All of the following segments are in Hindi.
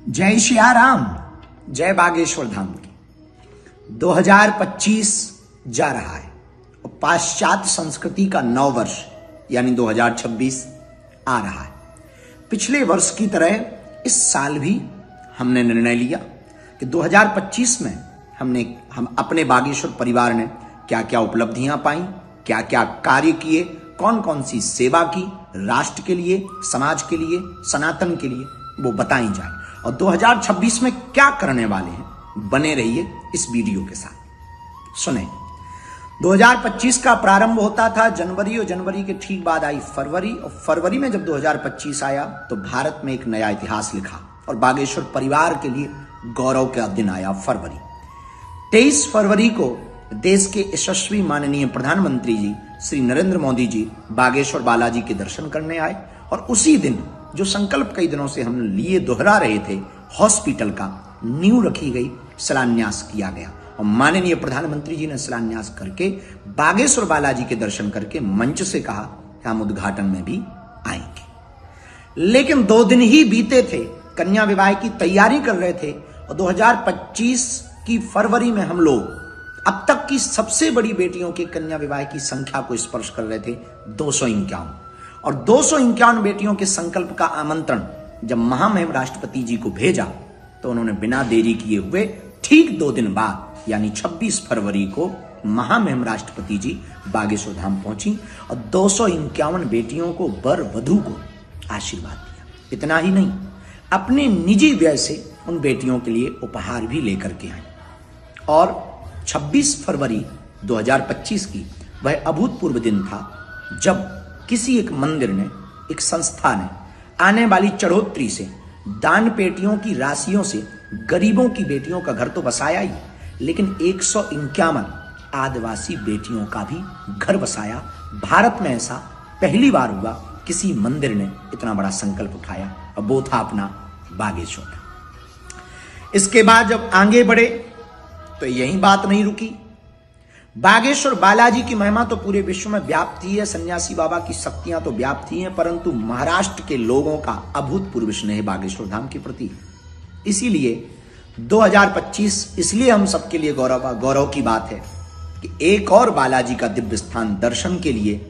जय सिया राम, जय बागेश्वर धाम की। 2025 जा रहा है और पाश्चात्य संस्कृति का नव वर्ष यानी 2026 आ रहा है। पिछले वर्ष की तरह इस साल भी हमने निर्णय लिया कि 2025 में हम अपने बागेश्वर परिवार ने क्या क्या उपलब्धियां पाई, क्या क्या कार्य किए, कौन कौन सी सेवा की, राष्ट्र के लिए, समाज के लिए, सनातन के लिए, वो बताई जाए और 2026 में क्या करने वाले हैं। बने रहिए इस वीडियो के साथ। सुने, 2025 का प्रारंभ होता था जनवरी और जनवरी के ठीक बाद आई फरवरी और फरवरी में जब 2025 आया तो भारत में एक नया इतिहास लिखा और बागेश्वर परिवार के लिए गौरव का दिन आया। फरवरी 23 फरवरी को देश के यशस्वी माननीय प्रधानमंत्री जी श्री नरेंद्र मोदी जी बागेश्वर बालाजी के दर्शन करने आए और उसी दिन जो संकल्प कई दिनों से हम लिए दोहरा रहे थे, हॉस्पिटल का नींव रखी गई, शिलान्यास किया गया और माननीय प्रधानमंत्री जी ने शिलान्यास करके बागेश्वर बालाजी के दर्शन करके मंच से कहा कि हम उद्घाटन में भी आएंगे। लेकिन 2 दिन ही बीते थे, कन्या विवाह की तैयारी कर रहे थे और 2025 की फरवरी में हम लोग अब तक की सबसे बड़ी बेटियों के कन्या विवाह की संख्या को स्पर्श कर रहे थे, 251 और 251 बेटियों के संकल्प का आमंत्रण जब महामहिम राष्ट्रपति जी को भेजा तो उन्होंने बिना देरी किए हुए ठीक 2 दिन बाद यानी 26 फरवरी को महामहिम राष्ट्रपति जी बागेश्वर धाम पहुंची और 251 बेटियों को, वर वधू को आशीर्वाद दिया। इतना ही नहीं, अपने निजी व्यय से उन बेटियों के लिए उपहार भी लेकर के आए और 26 फरवरी 2025 की वह अभूतपूर्व दिन था जब किसी एक मंदिर ने, एक संस्था ने आने वाली चढ़ोतरी से, दान पेटियों की राशियों से गरीबों की बेटियों का घर तो बसाया ही, लेकिन 151 आदिवासी बेटियों का भी घर बसाया। भारत में ऐसा पहली बार हुआ, किसी मंदिर ने इतना बड़ा संकल्प उठाया और वो था अपना बागेश्वर का। इसके बाद जब आगे बढ़े तो यही बात नहीं रुकी। बागेश्वर बालाजी की महिमा तो पूरे विश्व में व्याप्त ही है, सन्यासी बाबा की शक्तियां तो व्याप्त ही हैं, परंतु महाराष्ट्र के लोगों का अभूतपूर्व स्नेह बागेश्वर धाम के प्रति है। इसीलिए 2025 इसलिए हम सबके लिए गौरव की बात है कि एक और बालाजी का दिव्य स्थान दर्शन के लिए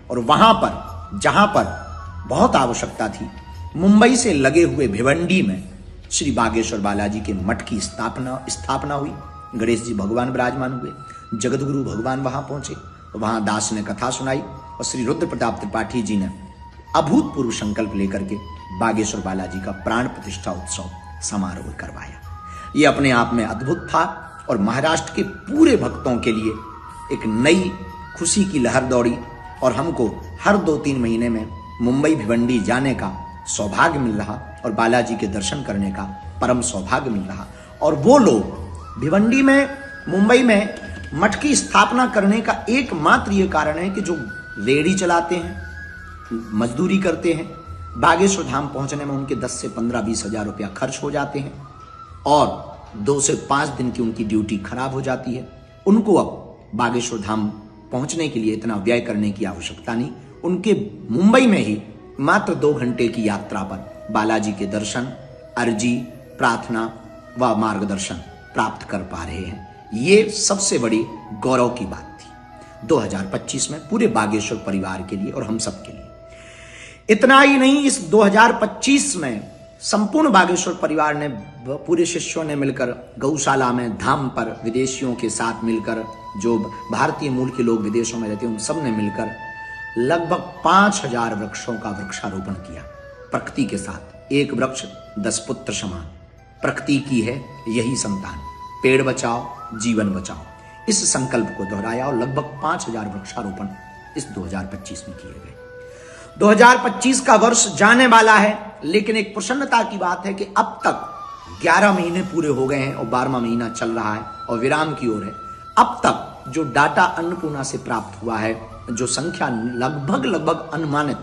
और वहां पर जहां पर बहुत आवश्यकता थी, मुंबई से लगे हुए भिवंडी में श्री बागेश्वर बालाजी के मठ की स्थापना हुई। गणेश जी भगवान विराजमान हुए, जगतगुरु भगवान वहां पहुंचे, वहां दास ने कथा सुनाई और श्री रुद्र प्रताप त्रिपाठी जी ने अभूतपूर्व संकल्प लेकर के बागेश्वर बालाजी का प्राण प्रतिष्ठा उत्सव समारोह करवाया। यह अपने आप में अद्भुत था और महाराष्ट्र के पूरे भक्तों के लिए एक नई खुशी की लहर दौड़ी और हमको हर 2-3 महीने में मुंबई भिवंडी जाने का सौभाग्य मिल रहा और बालाजी के दर्शन करने का परम सौभाग्य मिल रहा। और वो लोग भिवंडी में, मुंबई में मठ की स्थापना करने का एकमात्र ये कारण है कि जो रेहड़ी चलाते हैं, मजदूरी करते हैं, बागेश्वर धाम पहुंचने में उनके 10 से 15-20 हजार रुपया खर्च हो जाते हैं और 2 से 5 दिन की उनकी ड्यूटी खराब हो जाती है। उनको अब बागेश्वर धाम पहुंचने के लिए इतना व्यय करने की आवश्यकता नहीं। उनके मुंबई में ही मात्र 2 घंटे की यात्रा पर बालाजी के दर्शन, अर्जी, प्रार्थना व मार्गदर्शन प्राप्त कर पा रहे हैं। ये सबसे बड़ी गौरव की बात थी 2025 में पूरे बागेश्वर परिवार के लिए और हम सब के लिए। इतना ही नहीं, इस 2025 में संपूर्ण बागेश्वर परिवार ने, पूरे शिष्यों ने मिलकर गौशाला में, धाम पर विदेशियों के साथ मिलकर, जो भारतीय मूल के लोग विदेशों में रहते हैं उन सब ने मिलकर लगभग 5000 वृक्षों का वृक्षारोपण किया प्रकृति के साथ। एक वृक्ष 10 पुत्र समान, प्रकृति की है यही संतान, पेड़ बचाओ जीवन बचाओ, इस संकल्प को दोहराया और लगभग 5000 वृक्षारोपण इस 2025 में किए गए। 2025 का वर्ष जाने वाला है, लेकिन एक प्रसन्नता की बात है कि अब तक 11 महीने पूरे हो गए हैं और 12वां महीना चल रहा है और विराम की ओर है। अब तक जो डाटा अन्नपूर्णा से प्राप्त हुआ है, जो संख्या लगभग अनुमानित,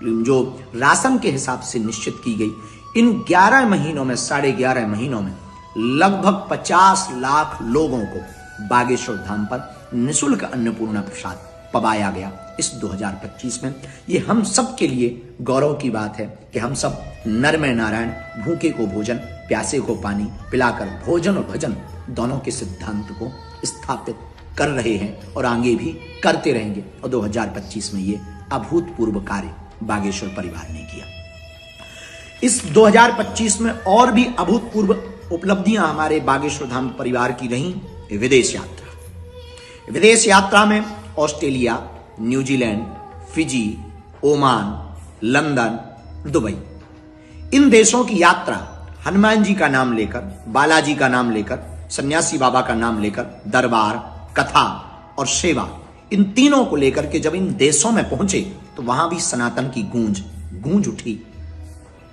जो राशन के हिसाब से निश्चित की गई, इन 11 महीनों में, 11.5 महीनों में लगभग 50 लाख लोगों को बागेश्वर धाम पर निःशुल्क अन्नपूर्णा प्रसाद पवाया गया। इस 2025 में। ये हम सब के लिए गौरव की बात है कि हम सब नर में नारायण, भूखे को भोजन, प्यासे को पानी पिलाकर भोजन और भजन दोनों के सिद्धांत को स्थापित कर रहे हैं और आगे भी करते रहेंगे। और 2025 में ये अभूतपूर्व कार्य बागेश्वर परिवार ने किया। इस 2025 में और भी अभूतपूर्व उपलब्धियां हमारे बागेश्वर धाम परिवार की रही। विदेश यात्रा, विदेश यात्रा में Australia, New Zealand, Fiji, Oman, London, Dubai, इन देशों की यात्रा हनुमान जी का नाम लेकर, बालाजी का नाम लेकर, सन्यासी बाबा का नाम लेकर, दरबार, कथा और सेवा, इन तीनों को लेकर के जब इन देशों में पहुंचे तो वहां भी सनातन की गूंज उठी,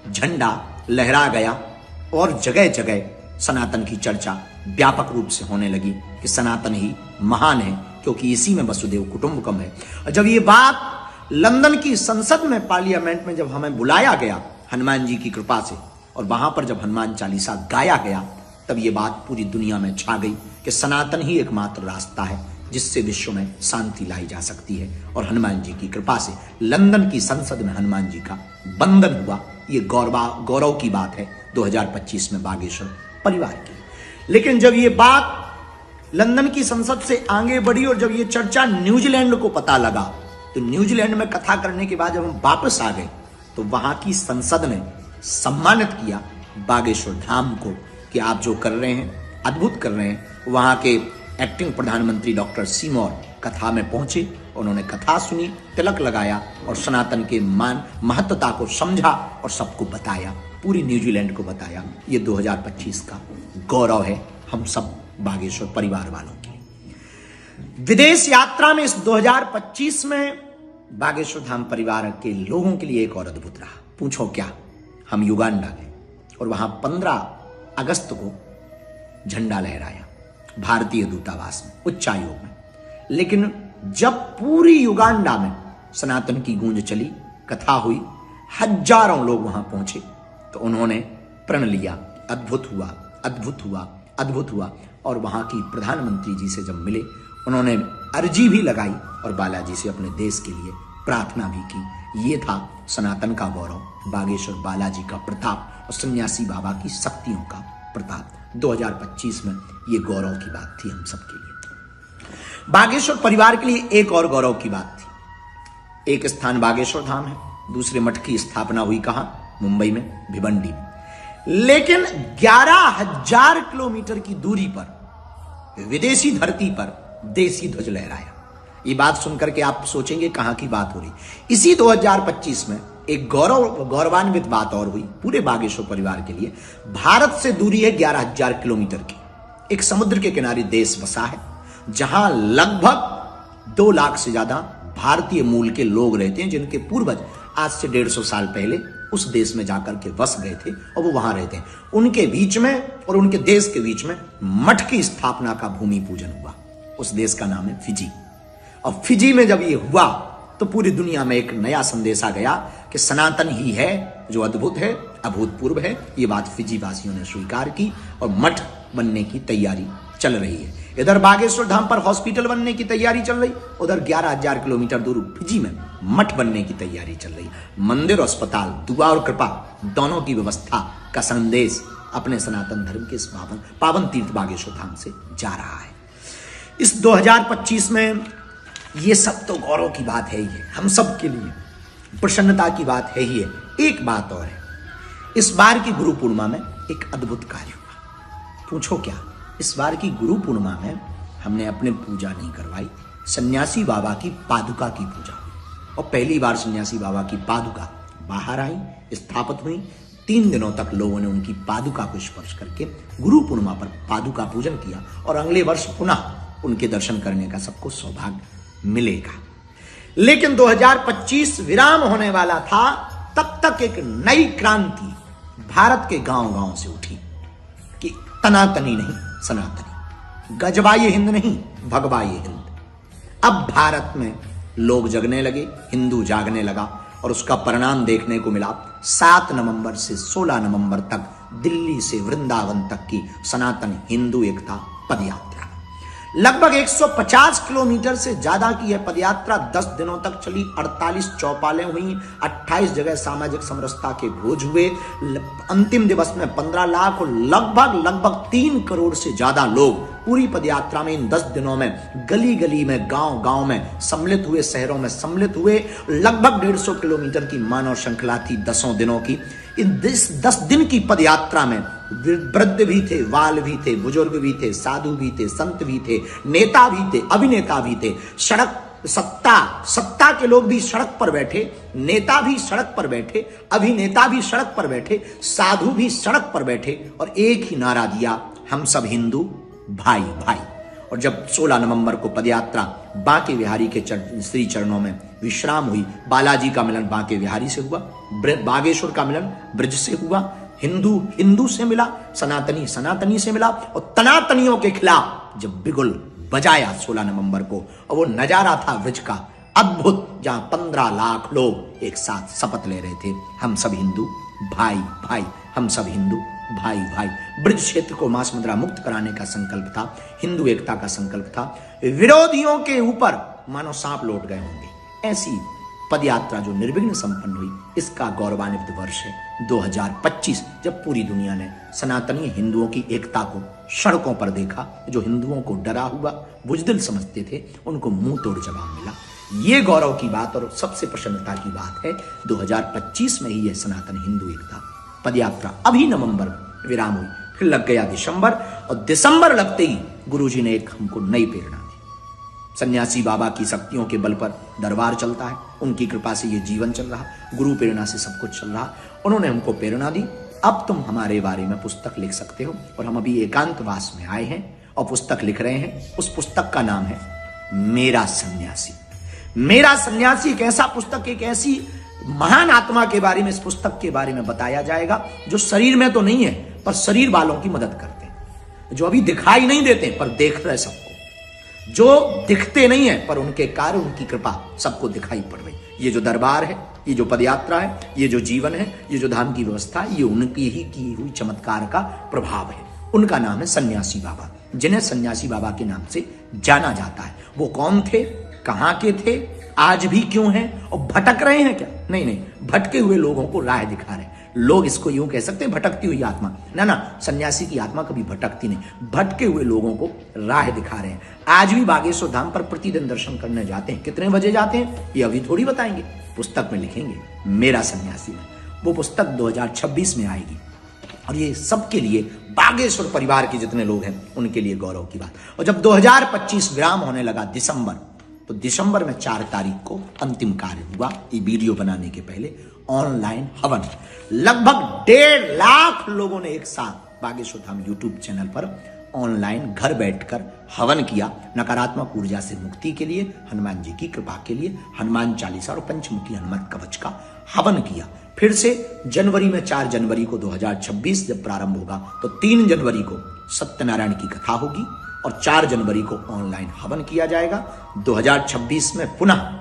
झंडा लहरा गया और जगह जगह सनातन की चर्चा व्यापक रूप से होने लगी कि सनातन ही महान है, क्योंकि इसी में वसुदेव कुटुंबकम है। और जब ये बात लंदन की संसद में, पार्लियामेंट में जब हमें बुलाया गया हनुमान जी की कृपा से, और वहां पर जब हनुमान चालीसा गाया गया, तब ये बात पूरी दुनिया में छा गई कि सनातन ही एकमात्र रास्ता है जिससे विश्व में शांति लाई जा सकती है। और हनुमान जी की कृपा से लंदन की संसद में हनुमान जी का बंदन हुआ। ये गौरव की बात है 2025 में बागेश्वर परिवार की। लेकिन जब ये बात लंदन की संसद से आगे बढ़ी और जब ये चर्चा न्यूजीलैंड को पता लगा, तो न्यूजीलैंड में कथा करने के बाद जब हम वापस आ गए तो वहां की संसद ने सम्मानित किया बागेश्वर धाम को कि आप जो कर रहे हैं अद्भुत कर रहे हैं। वहां के एक्टिंग प्रधानमंत्री डॉक्टर सीमोर कथा में पहुंचे, उन्होंने कथा सुनी, तिलक लगाया और सनातन के महत्वता को समझा और सबको बताया, पूरी न्यूजीलैंड को बताया। ये 2025 का गौरव है हम सब बागेश्वर परिवार वालों की। विदेश यात्रा में इस 2025 में बागेश्वर धाम परिवार के लोगों के लिए एक और अद्भुत रहा। पूछो क्या, हम युगांडा गए और वहां 15 अगस्त को झंडा लहराया भारतीय दूतावास में, उच्चायोग में। लेकिन जब पूरी युगांडा में सनातन की गूंज चली, कथा हुई, हजारों लोग वहां पहुंचे, तो उन्होंने प्रण लिया, अद्भुत हुआ, अद्भुत हुआ, अद्भुत हुआ। और वहां की प्रधानमंत्री जी से जब मिले, उन्होंने अर्जी भी लगाई और बालाजी से अपने देश के लिए प्रार्थना भी की। ये था सनातन का गौरव, बागेश्वर बालाजी का प्रताप और सन्यासी बाबा की शक्तियों का प्रताप। 2025 में ये गौरव की बात थी हम सबके लिए। बागेश्वर परिवार के लिए एक और गौरव की बात थी। एक स्थान बागेश्वर धाम है, दूसरे मठ की स्थापना हुई कहां? मुंबई में, भिवंडी में। लेकिन 11,000 किलोमीटर की दूरी पर विदेशी धरती पर देसी ध्वज लहराया। ये बात सुनकर के आप सोचेंगे कहां की बात हो रही। इसी 2025 में एक गौरवान्वित बात और हुई पूरे बागेश्वर परिवार के लिए। भारत से दूरी है 11,000 किलोमीटर की, एक समुद्र के किनारे देश बसा है जहां लगभग 2 लाख से ज्यादा भारतीय मूल के लोग रहते हैं, जिनके पूर्वज आज से 150 साल पहले उस देश में जाकर के बस गए थे और वो वहां रहते हैं। उनके बीच में और उनके देश के बीच में मठ की स्थापना का भूमि पूजन हुआ। उस देश का नाम है फिजी। और फिजी में जब ये हुआ तो पूरी दुनिया में एक नया संदेशा गया कि सनातन ही है जो अद्भुत है, अभूतपूर्व है। ये बात फिजी वासियों ने स्वीकार की और मठ बनने की तैयारी चल रही है। इधर बागेश्वर धाम पर हॉस्पिटल बनने की तैयारी चल रही, उधर 11,000 किलोमीटर दूर फिजी में मठ बनने की तैयारी चल रही। मंदिर, अस्पताल, दुआ और कृपा दोनों की व्यवस्था का संदेश अपने सनातन धर्म के इस पावन तीर्थ बागेश्वर धाम से जा रहा है। इस 2025 में ये सब तो गौरव की बात है ही है, हम सब के लिए प्रसन्नता की बात है ही है। एक बात और है, इस बार की गुरु पूर्णिमा में एक अद्भुत कार्य हुआ। पूछो क्या? इस बार की गुरु पूर्णिमा में हमने अपने पूजा नहीं करवाई, सन्यासी बाबा की पादुका की पूजा हुई। और पहली बार सन्यासी बाबा की पादुका बाहर आई, स्थापित हुई। 3 दिनों तक लोगों ने उनकी पादुका को स्पर्श करके गुरु पूर्णिमा पर पादुका पूजन किया और अगले वर्ष पुनः उनके दर्शन करने का सबको सौभाग्य मिलेगा। लेकिन 2025 विराम होने वाला था, तब तक एक नई क्रांति भारत के गांव-गांव से उठी कि तनातनी नहीं सनातनी, गजबाई हिंद नहीं भगबाई हिंद। अब भारत में लोग जगने लगे, हिंदू जागने लगा और उसका परिणाम देखने को मिला। 7 नवंबर से 16 नवंबर तक दिल्ली से वृंदावन तक की सनातन हिंदू एकता पदयात्रा। लगभग 150 किलोमीटर से ज्यादा की यह पदयात्रा 10 दिनों तक चली। 48 चौपालें हुई, 28 जगह सामाजिक समरसता के भोज हुए। अंतिम दिवस में 15 लाख और लगभग 3 करोड़ से ज्यादा लोग पूरी पदयात्रा में इन 10 दिनों में गली गली में, गांव गांव में सम्मिलित हुए, शहरों में सम्मिलित हुए। लगभग 150 किलोमीटर की मानव श्रृंखला थी 10 दिनों की। इन 10 दिन की पदयात्रा में वृद्ध भी थे, बाल भी थे, बुजुर्ग भी थे, साधु भी थे, संत भी थे, नेता भी थे, अभिनेता भी थे। सत्ता के लोग भी सड़क पर बैठे, नेता भी सड़क पर बैठे, अभिनेता भी सड़क पर बैठे, साधु भी सड़क पर बैठे और एक ही नारा दिया, हम सब हिंदू भाई भाई। और जब 16 नवंबर को पदयात्रा बांके बिहारी के श्री चरणों में विश्राम हुई, बालाजी का मिलन बांके बिहारी से हुआ, बागेश्वर का मिलन ब्रज से हुआ, हिंदू से मिला, सनातनी से मिला और तनातनियों के खिलाफ जब बिगुल बजाया 16 नवंबर को, और वो नजारा था ब्रज का अद्भुत, जहां 15 लाख लोग एक साथ शपथ ले रहे थे, हम सब हिंदू भाई भाई, हम सब हिंदू भाई भाई। ब्रज क्षेत्र को मांस मुद्रा मुक्त कराने का संकल्प था, हिंदू एकता का संकल्प था। विरोधियों के ऊपर मानो सांप लौट गए होंगे। ऐसी पदयात्रा जो निर्विघ्न संपन्न हुई, इसका गौरवान्वित वर्ष है 2025, जब पूरी दुनिया ने सनातनी हिंदुओं की एकता को सड़कों पर देखा। जो हिंदुओं को डरा हुआ बुजदिल समझते थे, उनको मुंह तोड़ जवाब मिला। ये गौरव की बात और सबसे प्रसन्नता की बात है, 2025 में ही यह सनातन हिंदू एकता पदयात्रा अभी नवंबर में विराम हुई, फिर लग गया दिसंबर, और दिसंबर लगते ही गुरुजी ने एक हमको नई प्रेरणा दी। सन्यासी बाबा की शक्तियों के बल पर दरबार चलता है, उनकी कृपा से ये जीवन चल रहा, गुरु प्रेरणा से सब कुछ चल रहा। उन्होंने हमको प्रेरणा दी, अब तुम हमारे बारे में पुस्तक लिख सकते हो। और हम अभी एकांतवास में आए हैं और पुस्तक लिख रहे हैं। उस पुस्तक का नाम है मेरा सन्यासी। मेरा सन्यासी एक ऐसा पुस्तक, एक ऐसी महान आत्मा के बारे में, इस पुस्तक के बारे में बताया जाएगा जो शरीर में तो नहीं है पर शरीर वालों की मदद करते हैं, जो अभी दिखाई नहीं देते पर देख रहे सबको, जो दिखते नहीं है पर उनके कार्य, उनकी कृपा सबको दिखाई पड़ रही। ये जो दरबार है, ये जो पदयात्रा है, ये जो जीवन है, ये जो धाम की व्यवस्था है, ये उनकी ही की हुई चमत्कार का प्रभाव है। उनका नाम है सन्यासी बाबा, जिन्हें सन्यासी बाबा के नाम से जाना जाता है। वो कौन थे, कहां के थे, आज भी क्यों हैं और भटक रहे हैं क्या? नहीं, भटके हुए लोगों को राह दिखा रहे हैं। लोग इसको यूं कह सकते हैं भटकती हुई आत्मा, ना, सन्यासी की आत्मा कभी भटकती नहीं, भटके हुए लोगों को राह दिखा रहे हैं। आज भी बागेश्वर धाम पर प्रतिदिन दर्शन करने जाते हैं। कितने बजे जाते हैं ये अभी थोड़ी बताएंगे, पुस्तक में लिखेंगे मेरा सन्यासी में। वो पुस्तक 2026 में आएगी और ये सबके लिए, बागेश्वर परिवार के जितने लोग हैं उनके लिए गौरव की बात। और जब 2025 विराम होने लगा दिसंबर, तो दिसंबर में 4 तारीख को अंतिम कार्य हुआ। ये वीडियो बनाने के पहले ऑनलाइन हवन, लगभग 1.5 लाख लोगों ने एक साथ बागेश्वर धाम यूट्यूब चैनल पर ऑनलाइन घर बैठकर हवन किया। नकारात्मक ऊर्जा से मुक्ति के लिए, हनुमान जी की कृपा के लिए हनुमान चालीसा और पंचमुखी हनुमत कवच का हवन किया। फिर से जनवरी में 4 जनवरी को 2026 जब प्रारंभ होगा, तो 3 जनवरी को सत्यनारायण की कथा होगी और 4 जनवरी को ऑनलाइन हवन किया जाएगा। 2026 में पुनः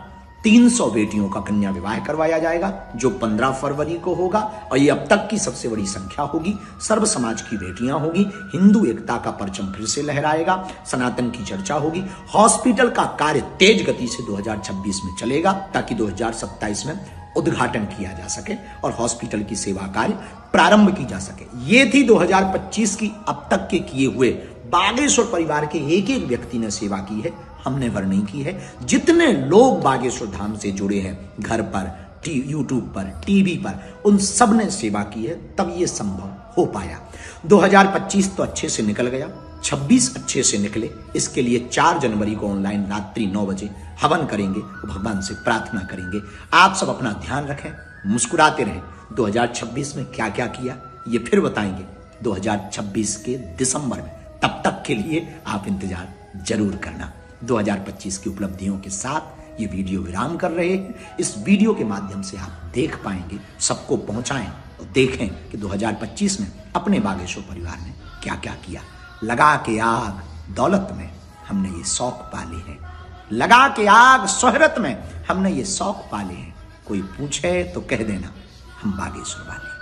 300 बेटियों का कन्या विवाह करवाया जाएगा, जो 15 फरवरी को होगा, और ये अब तक की सबसे बड़ी संख्या होगी। सर्व समाज की बेटियां होगी, हिंदू एकता का परचम फिर से लहराएगा, सनातन की चर्चा होगी। हॉस्पिटल का कार्य तेज गति से 2026 में चलेगा, ताकि 2027 में उद्घाटन किया जा सके और हॉस्पिटल की सेवा कार्य प्रारंभ की जा सके। ये थी 2025 की अब तक के किए हुए। बागेश्वर परिवार के एक एक व्यक्ति ने सेवा की है, हमने वर नहीं की है। जितने लोग बागेश्वर धाम से जुड़े हैं, घर पर, यूट्यूब पर, टीवी पर, उन सब ने सेवा की है, तब ये संभव हो पाया। 2025 तो अच्छे से निकल गया, 26 अच्छे से निकले। इसके लिए 4 जनवरी को ऑनलाइन रात्रि 9 बजे हवन करेंगे, भगवान से प्रार्थना करेंगे। आप सब अपना ध्यान रखें, मुस्कुराते रहें। 2026 में क्या क्या किया ये फिर बताएंगे 2026 के दिसंबर में। तब तक के लिए आप इंतजार जरूर करना। 2025 की उपलब्धियों के साथ ये वीडियो विराम कर रहे हैं। इस वीडियो के माध्यम से आप देख पाएंगे, सबको पहुंचाएं और देखें कि 2025 में अपने बागेश्वर परिवार ने क्या क्या किया। लगा के आग दौलत में हमने ये शौक पाले हैं, लगा के आग शोहरत में हमने ये शौक पाले हैं। कोई पूछे तो कह देना हम बागेश्वर वाले।